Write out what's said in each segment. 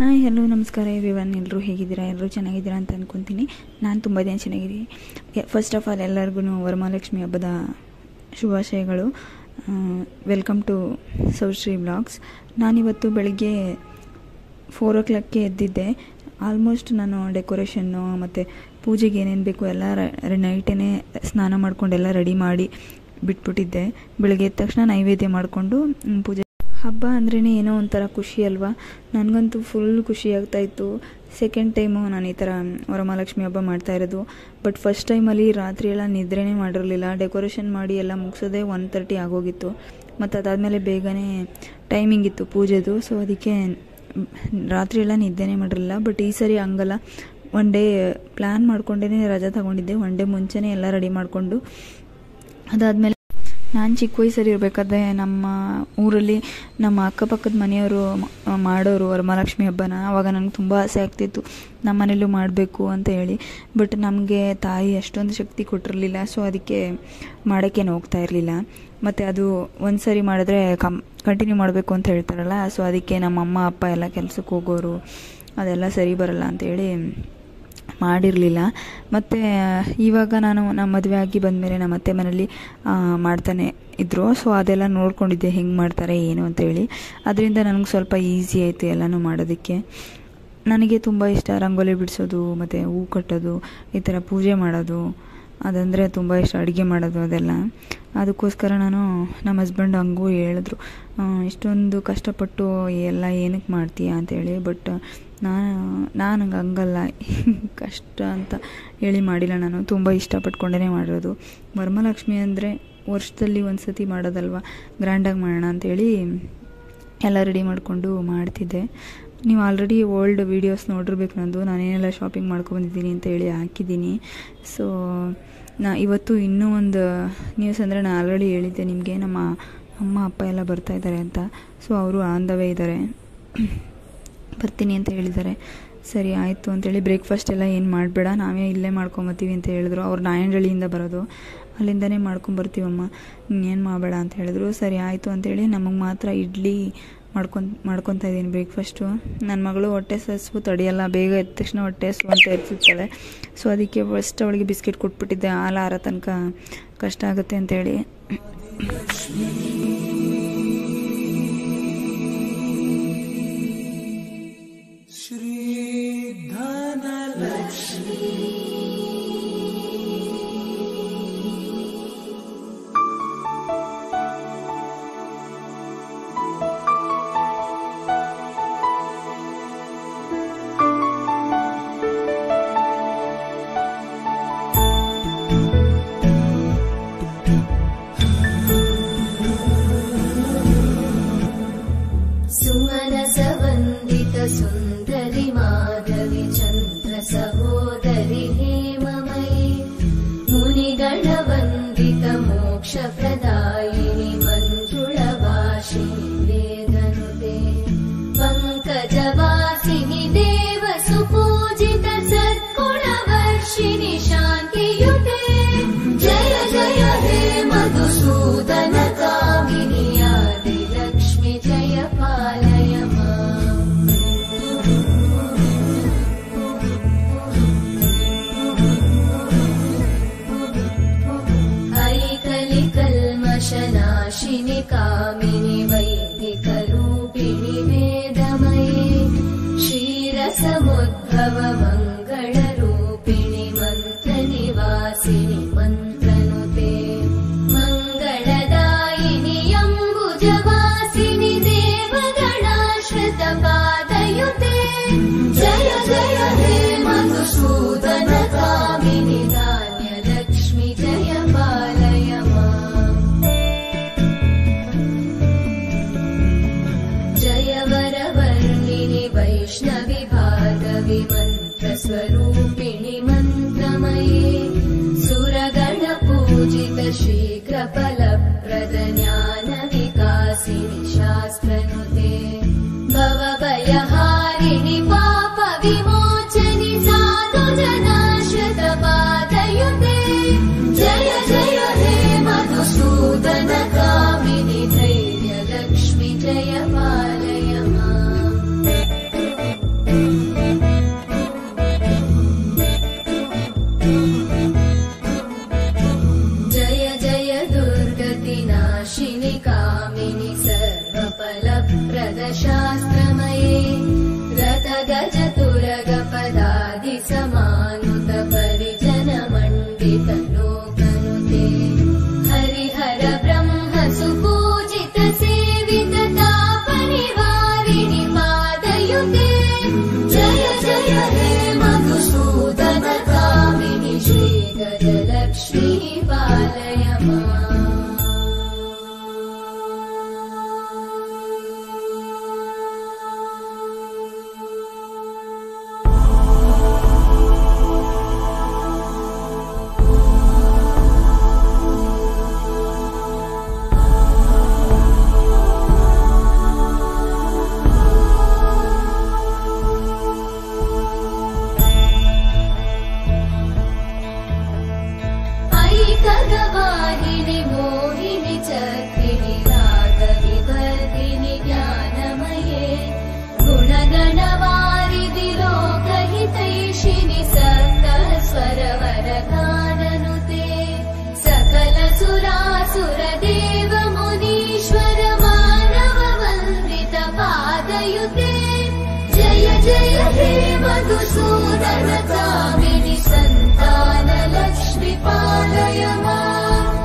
Hi hello ನಮಸ್ಕಾರ everyone. ಎಲ್ಲರೂ ಹೇಗಿದ್ದೀರಾ? ಎಲ್ಲರೂ ಚೆನ್ನಾಗಿದ್ದೀರಾ ಅಂತ ಅಂದ್ಕೊತೀನಿ. ನಾನು ತುಂಬ ಚೆನ್ನಾಗಿದ್ದೀನಿ. ಫಸ್ಟ್ ಆಫ್ ಆಲ್ ಎಲ್ಲರಿಗೂ ವರಮಹಾಲಕ್ಷ್ಮಿ ಹಬ್ಬದ ಶುಭಾಶಯಗಳು. Welcome to Saushree vlogs. ನಾನಿವತ್ತು ಬೆಳಿಗ್ಗೆ 4 o'clockಗೆ ಎದ್ದಿದ್ದೆ. ಆಲ್ಮೋಸ್ಟ್ ನಾನು ಡೆಕೋರೇಷನ್ನು ಮತ್ತು ಪೂಜೆಗೆ ಏನೇನು ಬೇಕು ಎಲ್ಲ ನೈಟೇ ಸ್ನಾನ ಮಾಡ್ಕೊಂಡು ಎಲ್ಲ ರೆಡಿ ಮಾಡಿ ಬಿಟ್ಬಿಟ್ಟಿದ್ದೆ. ಬೆಳಗ್ಗೆ ಎದ್ದ ತಕ್ಷಣ ನೈವೇದ್ಯ ಮಾಡಿಕೊಂಡು ಪೂಜೆ. ಹಬ್ಬ ಅಂದ್ರೇ ಏನೋ ಒಂಥರ ಖುಷಿ ಅಲ್ವಾ? ನನಗಂತೂ ಫುಲ್ ಖುಷಿ ಆಗ್ತಾಯಿತ್ತು. ಸೆಕೆಂಡ್ ಟೈಮು ನಾನು ಈ ಥರ ವರಮಹಾಲಕ್ಷ್ಮಿ ಹಬ್ಬ ಮಾಡ್ತಾ ಇರೋದು. ಬಟ್ ಫಸ್ಟ್ ಟೈಮಲ್ಲಿ ರಾತ್ರಿ ಎಲ್ಲ ನಿದ್ರೆನೇ ಮಾಡಿರಲಿಲ್ಲ. ಡೆಕೋರೇಷನ್ ಮಾಡಿ ಎಲ್ಲ ಮುಗಿಸೋದೇ 1:30 ಆಗೋಗಿತ್ತು. ಮತ್ತು ಅದಾದಮೇಲೆ ಬೇಗನೆ ಟೈಮಿಂಗ್ ಇತ್ತು ಪೂಜೆದು. ಸೊ ಅದಕ್ಕೆ ರಾತ್ರಿ ಎಲ್ಲ ನಿದ್ದೆನೇ ಮಾಡಿರಲಿಲ್ಲ. ಬಟ್ ಈ ಸರಿ ಹಂಗಲ್ಲ. ಒನ್ ಡೇ ಪ್ಲ್ಯಾನ್ ಮಾಡ್ಕೊಂಡೇ ರಜಾ ತಗೊಂಡಿದ್ದೆ. ಒನ್ ಡೇ ಮುಂಚೆನೇ ಎಲ್ಲ ರೆಡಿ ಮಾಡಿಕೊಂಡು ಅದಾದಮೇಲೆ ನಾನು ಚಿಕ್ಕ ವಯಸ್ಸಲ್ಲಿ ಇರಬೇಕಾದ್ರೆ ನಮ್ಮ ಊರಲ್ಲಿ ನಮ್ಮ ಅಕ್ಕಪಕ್ಕದ ಮನೆಯವರು ಮಾಡೋರು ವರಮಹಾಲಕ್ಷ್ಮಿ ಹಬ್ಬನ. ಆವಾಗ ನನಗೆ ತುಂಬ ಆಸೆ ಆಗ್ತಿತ್ತು ನಮ್ಮ ಮನೇಲೂ ಮಾಡಬೇಕು ಅಂತ ಹೇಳಿ. ಬಟ್ ನಮಗೆ ತಾಯಿ ಅಷ್ಟೊಂದು ಶಕ್ತಿ ಕೊಟ್ಟಿರಲಿಲ್ಲ. ಸೊ ಅದಕ್ಕೆ ಮಾಡೋಕ್ಕೇನು ಹೋಗ್ತಾ ಇರಲಿಲ್ಲ. ಮತ್ತು ಅದು ಒಂದು ಸರಿ ಮಾಡಿದ್ರೆ ಕಂಟಿನ್ಯೂ ಮಾಡಬೇಕು ಅಂತ ಹೇಳ್ತಾರಲ್ಲ. ಸೊ ಅದಕ್ಕೆ ನಮ್ಮ ಅಮ್ಮ ಅಪ್ಪ ಎಲ್ಲ ಕೆಲಸಕ್ಕೆ ಹೋಗೋರು, ಅದೆಲ್ಲ ಸರಿ ಬರಲ್ಲ ಅಂತೇಳಿ ಮಾಡಿರಲಿಲ್ಲ. ಮತ್ತು ಇವಾಗ ನಮ್ಮ ಮದುವೆ ಆಗಿ ಬಂದಮೇಲೆ ನಮ್ಮ ಅತ್ತೆ ಮನೇಲಿ ಮಾಡ್ತಾನೆ ಇದ್ದರು. ಸೊ ಅದೆಲ್ಲ ನೋಡ್ಕೊಂಡಿದ್ದೆ ಹೆಂಗೆ ಮಾಡ್ತಾರೆ ಏನು ಅಂತೇಳಿ. ಅದರಿಂದ ನನಗೆ ಸ್ವಲ್ಪ ಈಸಿ ಆಯಿತು ಎಲ್ಲನೂ ಮಾಡೋದಕ್ಕೆ. ನನಗೆ ತುಂಬ ಇಷ್ಟ ರಂಗೋಲಿ ಬಿಡಿಸೋದು ಮತ್ತು ಹೂ ಕಟ್ಟೋದು, ಈ ಥರ ಪೂಜೆ ಮಾಡೋದು, ಅದಂದರೆ ತುಂಬ ಇಷ್ಟ. ಅಡುಗೆ ಮಾಡೋದು ಅದೆಲ್ಲ. ಅದಕ್ಕೋಸ್ಕರ ನಾನು ನಮ್ಮ ಹಸ್ಬೆಂಡ್ ಹಂಗೂ ಹೇಳಿದ್ರು, ಇಷ್ಟೊಂದು ಕಷ್ಟಪಟ್ಟು ಎಲ್ಲ ಏನಕ್ಕೆ ಮಾಡ್ತೀಯಾ ಅಂತೇಳಿ. ಬಟ್ ನಾನು ಹಂಗಲ್ಲ, ಕಷ್ಟ ಅಂತ ಹೇಳಿ ಮಾಡಿಲ್ಲ. ನಾನು ತುಂಬ ಇಷ್ಟಪಟ್ಕೊಂಡೇ ಮಾಡಿರೋದು. ವರಮಹಾಲಕ್ಷ್ಮಿ ಅಂದರೆ ವರ್ಷದಲ್ಲಿ ಒಂದು ಸತಿ ಮಾಡೋದಲ್ವ, ಗ್ರ್ಯಾಂಡಾಗಿ ಮಾಡೋಣ ಅಂಥೇಳಿ ಎಲ್ಲ ರೆಡಿ ಮಾಡಿಕೊಂಡು ಮಾಡ್ತಿದ್ದೆ. ನೀವು ಆಲ್ರೆಡಿ ಓಲ್ಡ್ ವೀಡಿಯೋಸ್ ನೋಡಿರ್ಬೇಕು ನಂದು, ನಾನೇನೆಲ್ಲ ಶಾಪಿಂಗ್ ಮಾಡ್ಕೊಬಂದಿದ್ದೀನಿ ಅಂತ ಹೇಳಿ ಹಾಕಿದ್ದೀನಿ. ಸೊ ಇವತ್ತು ಇನ್ನೂ ಒಂದು ನ್ಯೂಸ್ ಅಂದರೆ ನಾನು ಆಲ್ರೆಡಿ ಹೇಳಿದ್ದೆ ನಿಮಗೆ, ನಮ್ಮ ಅಮ್ಮ ಅಪ್ಪ ಎಲ್ಲ ಬರ್ತಾಯಿದ್ದಾರೆ ಅಂತ. ಸೊ ಅವರು ಆನ್ ದ ವೇ ಇದ್ದಾರೆ, ಬರ್ತೀನಿ ಅಂತ ಹೇಳಿದ್ದಾರೆ. ಸರಿ ಆಯಿತು ಅಂತೇಳಿ ಬ್ರೇಕ್ಫಾಸ್ಟ್ ಎಲ್ಲ ಏನು ಮಾಡಬೇಡ, ನಾವೇ ಇಲ್ಲೇ ಮಾಡ್ಕೊಂಬತ್ತೀವಿ ಅಂತ ಹೇಳಿದ್ರು. ಅವ್ರು ನಾಯಂಡಹಳ್ಳಿಯಿಂದ ಬರೋದು, ಅಲ್ಲಿಂದನೇ ಮಾಡ್ಕೊಂಬರ್ತೀವಮ್ಮ, ಏನು ಮಾಡಬೇಡ ಅಂತ ಹೇಳಿದ್ರು. ಸರಿ ಆಯಿತು ಅಂತೇಳಿ ನಮಗೆ ಮಾತ್ರ ಇಡ್ಲಿ ಮಾಡ್ಕೊತಾ ಇದ್ದೀನಿ ಬ್ರೇಕ್ಫಾಸ್ಟು. ನನ್ನ ಮಗಳು ಹೊಟ್ಟೆ ಹಸಿವು ತಡೆಯಲ್ಲ, ಬೇಗ ಎದ್ದ ತಕ್ಷಣ ಹೊಟ್ಟೆ ಹಸಿವು ಅಂತ ಎದ್ಸಿರ್ತಾಳೆ. ಸೊ ಅದಕ್ಕೆ ಫಸ್ಟ್ ಅವಳಿಗೆ ಬಿಸ್ಕೆಟ್ ಕೊಟ್ಬಿಟ್ಟಿದ್ದೆ. ಹಾಲು ಆರೋ ತನಕ ಕಷ್ಟ ಆಗುತ್ತೆ ಅಂತೇಳಿ. सुन्दरि माधवी चन्द्र सहोदरि हेममयि मुनिगणवन्दित मोक्षप्रदायिनि मञ्जुळवासिनि वेदनुते पङ्कजवासिनि देवसुपूजित सद्गुणवर्षिणि शान्तियुते जय जय हे मधुसूदन कामिनि आदिलक्ष्मि जय पालय नाशिनि कामिनि वैदिकरूपिणि वेदमये क्षीरसमुद्भव मङ्गलरूपिणि मन्त्रनिवासिनि मन्त्रनुते मङ्गलदायिनि अम्बुजवासिनि देवगणाश्रितपादयुते जय जय हे मधुसूदन कामिनि धान्यलक्ष्मि जय पालय वैष्णवि भागवि मन्त्रस्वरूपिणि मन्त्रमये सुरगणपूजित शीघ्रफलप्रद ज्ञानविकासिनि शास्त्रनुते भवभयहारिणि पापविमोचनि साधुजनाश्रितपादयुते जय जय हे मधुसूदन कामिनि धैर्यलक्ष्मि जय पालय जय जय हे मधुसूदन कामिनि सन्तान लक्ष्मी पालय माम्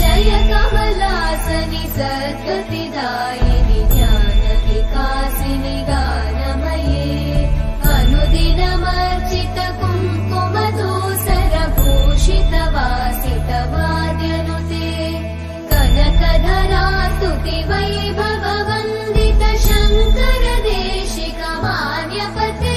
जय कमलासनि सद्गतिदायिनि ज्ञान विकासिनि गानमये अनुदिनमर्चित कुङ्कुम धूसर भूषित वासित वाद्यनुते कनकधरा स्तुति वैभव वन्दित शङ्कर देशिक मान्यपते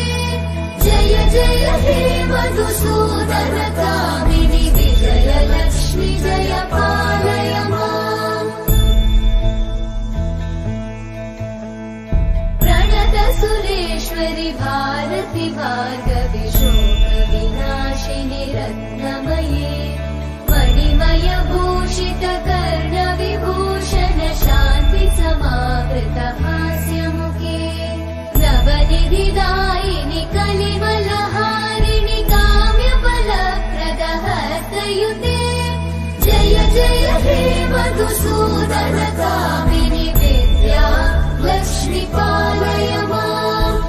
जय जय हे मधुसूदन कामिनि विजय लक्ष्मी जय पालय माम् प्रणत सुरेश्वरि भारति भार्गवि शोक विनाशिनि रत्नमये मणिमय भूषित कर्ण विभूषण शान्ति समावृत हास्यमुखे नवनिधिदायिनि कलिमलहारिणि काम्यफलप्रद हस्तयुते जय जय हे मधुसूदन कामिनि विद्या लक्ष्मी पालय माम्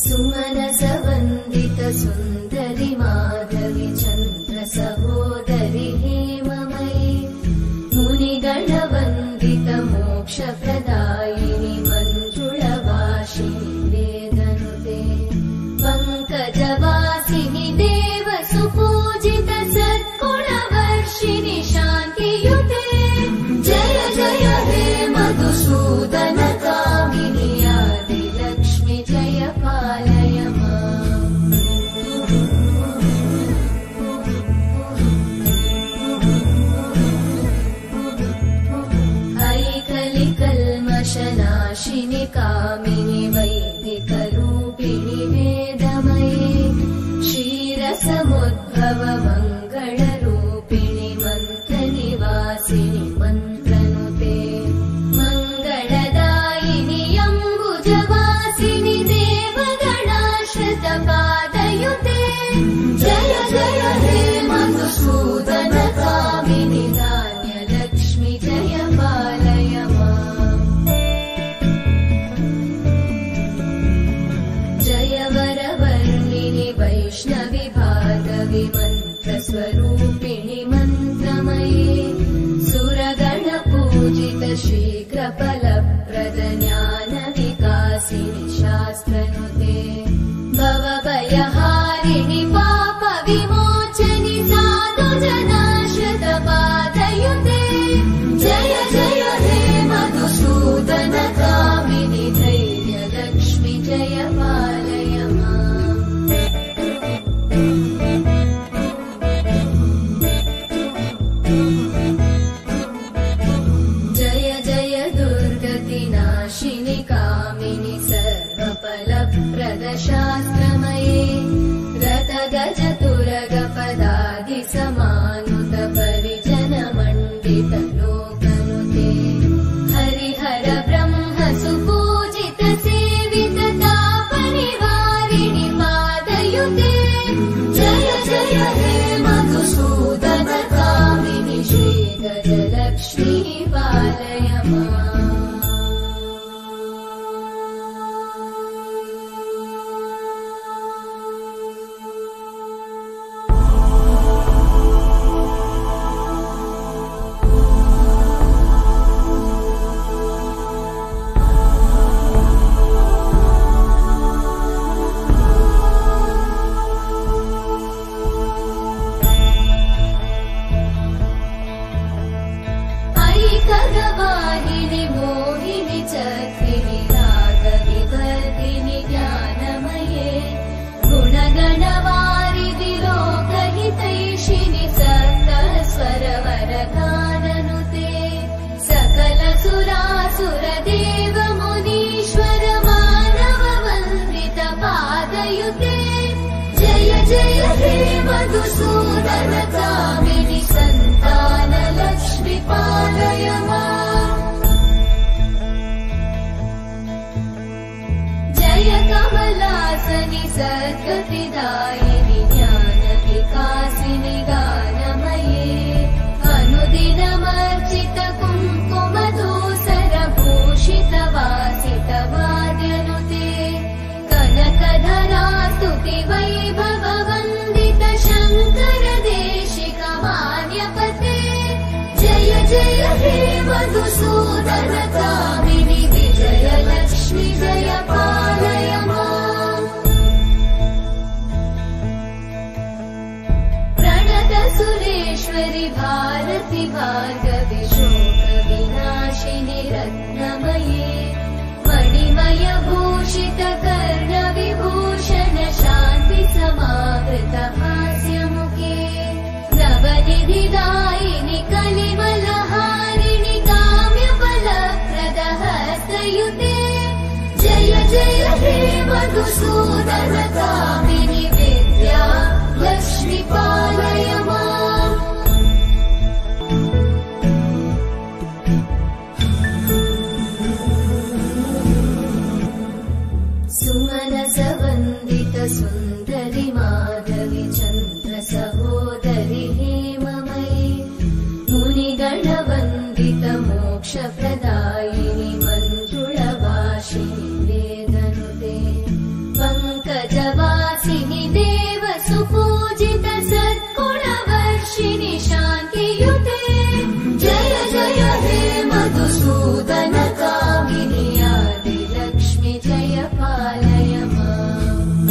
सुमनस वन्दित सुन्दरि माधवि चन्द्र सहोदरि हेममयि मुनिगण वन्दित मोक्षप्रदायिनि मञ्जुळवासिनि वेदनुते पङ्कजवासिनि देव सुपूजित सद्गुणवर्षिणि शान्तियुते जय जय हे मधुसूदन कामिनि आदि लक्ष्मी जय पालय माम् ऐकलिकल्मषनाशिनि कामिनि वैदिकरूपिणि वेदमये क्षीरसमुद्भव मङ्गलरूपिणि मन्त्रनिवासिनि मन्त्रनुते मङ्गलदायिनि अम्बुजवासिनि देवगणाश्रित पादयुते जय जय हे मधुसूदन कामिनि धान्यलक्ष्मी जय पालय माम् जय वरवर्णिनि वैष्णवि भार्गवि मन्त्रस्वरूपिणि मन्त्रमये सुरगणपूजित शीघ्रफलप्रद ज्ञान विकासिनि शास्त्रनुते भवभयहारिणि पाप विमोचनि साधु जनाश्रित पादयुते जय जय हे मधुसूदन कामिनि धैर्य लक्ष्मी जय पालय माम् जय जय दुर्गतिनाशिनि कामिनि सर्वफलप्रद शास्त्रमये रथगज तुरग पदादि समानुत परिजन मण्डित लोकनुते हरिहर ब्रह्म सुपूजित सेवित तापनिवारिणि पादयुते जय जय हे मधुसूदन कामिनि श्रीगजलक्ष्मी पालय माम् ऐकगवाहिनि मोहिनि चक्रिणि रागविवर्धिनि ज्ञानमये गुणगणवारिधि लोकहितैषिणि सकलस्वरवरगाननुते सकल सुरासुर देव मुनीश्वर मानव वन्दित पादयुते जय जय हे मधुसूदन कामिनि सन्तान लक्ष्मी पालय माम् जय कमलासनि सद्गतिदायिनि ज्ञान विकासिनि गानमये अनुदिनमर्चित कुङ्कुमधूसरभूषितवासितवाद्यनुते कनकधरा स्तुति वैभववन्दित शङ्कर देशिक मान्यपते जय जय हे मधुसूदन कामिनि विजय लक्ष्मी जय पालय माम् प्रणत सुरेश्वरि भारति भार्गवि शोक विनाशिनि रत्नमये मणिमय भूषित कर्ण विभूषण शान्ति समावृत हास्यमुखे नवनिधिदायिनि कलिमलहारिणि काम्यफलप्रद हस्तयुते जय जय हे मधुसूदन कामिनि विद्या लक्ष्मी पालय माम् सुमनसवन्दित सुन्दरि माधवि चन्द्र सहोदरि हेममयि मुनिगणवन्दित मोक्षप्रदायिनि मञ्जुळवासिनि वेदनुते पङ्कजवासिनि देव सुपूजित सद्गुणवर्षिणि शान्तियुते जय जय हे मधुसूदन कामिनि आदिलक्ष्मि जय पालय माम्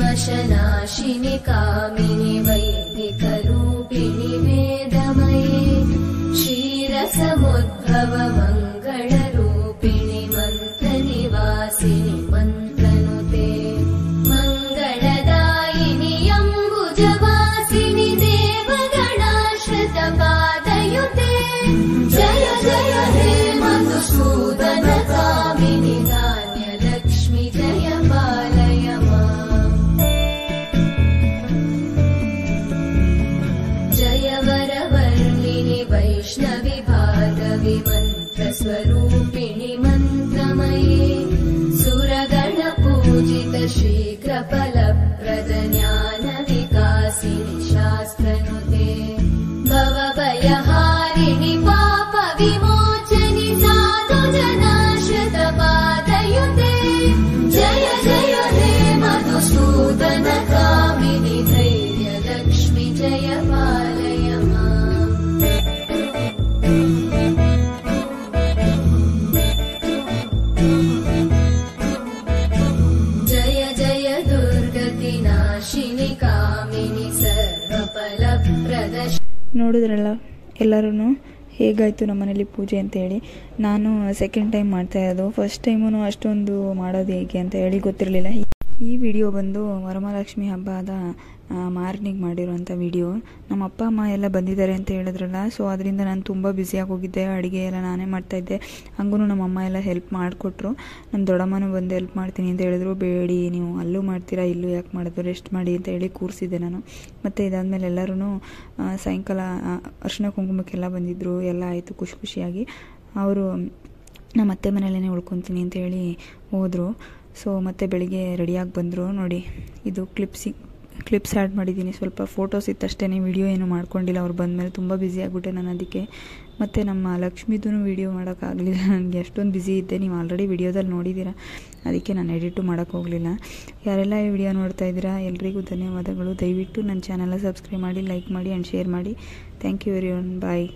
ऐकलिकल्मषनाशिनि कामिनि वैदिकरूपिणि वेदमये क्षीरसमुद्भव मङ्गलरूपिणि मन्त्रनिवासिनि मन्त्रनुते मङ्गलदायिनि अम्बुजवासिनि देवगणाश्रित पादयुते जय जय हे मधुसूदन कामिनि धान्यलक्ष्मि जय पालय माम् जय वरवर्णिनि वैष्णवि भार्गवि मन्त्रस्वरूपिणि मन्त्रमये सुरगणपूजित शीघ्रफलप्रद ज्ञानविकासिनि शास्त्रनुते भवभयहारिणि पापविमोचनि साधुजनाश्रित पादयुते जय जय हे मधुसूदन कामिनि धैर्यलक्ष्मि जय पालय माम् जय जय दुर्गतिनाशिनि कामिनि सर्वफलप्रद ನೋಡಿದ್ರಲ್ಲ ಎಲ್ಲರೂ ಹೇಗಾಯಿತು ನಮ್ಮ ಮನೇಲಿ ಪೂಜೆ ಅಂತೇಳಿ. ನಾನು ಸೆಕೆಂಡ್ ಟೈಮ್ ಮಾಡ್ತಾ ಇರೋದು. ಫಸ್ಟ್ ಟೈಮೂ ಅಷ್ಟೊಂದು ಮಾಡೋದು ಹೇಗೆ ಅಂತ ಹೇಳಿ ಗೊತ್ತಿರಲಿಲ್ಲ. ಈ ವಿಡಿಯೋ ಬಂದು ವರಮಹಾಲಕ್ಷ್ಮಿ ಹಬ್ಬದ ಮಾರ್ನಿಂಗ್ ಮಾಡಿರೋಂಥ ವಿಡಿಯೋ. ನಮ್ಮ ಅಪ್ಪ ಅಮ್ಮ ಎಲ್ಲ ಬಂದಿದ್ದಾರೆ ಅಂತ ಹೇಳಿದ್ರಲ್ಲ, ಸೊ ಅದರಿಂದ ನಾನು ತುಂಬ ಬ್ಯುಸಿಯಾಗಿ ಹೋಗಿದ್ದೆ. ಅಡುಗೆ ಎಲ್ಲ ನಾನೇ ಮಾಡ್ತಾಯಿದ್ದೆ. ಹಂಗೂ ನಮ್ಮಮ್ಮ ಎಲ್ಲ ಹೆಲ್ಪ್ ಮಾಡಿಕೊಟ್ರು. ನಮ್ಮ ದೊಡ್ಡಮ್ಮನೂ ಬಂದು ಹೆಲ್ಪ್ ಮಾಡ್ತೀನಿ ಅಂತ ಹೇಳಿದ್ರು. ಬೇಡಿ, ನೀವು ಅಲ್ಲೂ ಮಾಡ್ತೀರಾ, ಇಲ್ಲೂ ಯಾಕೆ ಮಾಡೋದು, ರೆಸ್ಟ್ ಮಾಡಿ ಅಂತ ಹೇಳಿ ಕೂರಿಸಿದ್ದೆ ನಾನು. ಮತ್ತು ಇದಾದಮೇಲೆ ಎಲ್ಲರೂ ಸಾಯಂಕಾಲ ಅರಿಶಿನ ಕುಂಕುಮಕ್ಕೆಲ್ಲ ಬಂದಿದ್ದರು. ಎಲ್ಲ ಆಯಿತು ಖುಷಿಯಾಗಿ. ಅವರು ನಮ್ಮ ಅತ್ತೆ ಮನೆಯಲ್ಲೇ ಉಳ್ಕೊತೀನಿ ಅಂತ ಹೇಳಿ ಹೋದರು. ಸೊ ಮತ್ತೆ ಬೆಳಿಗ್ಗೆ ರೆಡಿಯಾಗಿ ಬಂದರು. ನೋಡಿ, ಇದು ಕ್ಲಿಪ್ಸ್ ಆ್ಯಡ್ ಮಾಡಿದ್ದೀನಿ. ಸ್ವಲ್ಪ ಫೋಟೋಸ್ ಇತ್ತಷ್ಟೇ, ವಿಡಿಯೋ ಏನು ಮಾಡ್ಕೊಂಡಿಲ್ಲ. ಅವ್ರು ಬಂದಮೇಲೆ ತುಂಬ ಬ್ಯುಸಿ ಆಗಿಬಿಟ್ಟೆ ನಾನು ಅದಕ್ಕೆ. ಮತ್ತು ನಮ್ಮ ಲಕ್ಷ್ಮಿದೂ ವಿಡಿಯೋ ಮಾಡೋಕ್ಕಾಗಲಿಲ್ಲ ನನಗೆ, ಅಷ್ಟೊಂದು ಬ್ಯುಸಿ ಇದ್ದೆ. ನೀವು ಆಲ್ರೆಡಿ ವಿಡಿಯೋದಲ್ಲಿ ನೋಡಿದ್ದೀರಾ, ಅದಕ್ಕೆ ನಾನು ಎಡಿಟು ಮಾಡೋಕ್ಕೆ ಹೋಗಲಿಲ್ಲ. ಯಾರೆಲ್ಲ ಈ ವಿಡಿಯೋ ನೋಡ್ತಾ ಇದ್ದೀರಾ ಎಲ್ರಿಗೂ ಧನ್ಯವಾದಗಳು. ದಯವಿಟ್ಟು ನನ್ನ ಚಾನಲ್ನ ಸಬ್ಸ್ಕ್ರೈಬ್ ಮಾಡಿ, ಲೈಕ್ ಮಾಡಿ ಆ್ಯಂಡ್ ಶೇರ್ ಮಾಡಿ. Thank you everyone. ಬಾಯ್.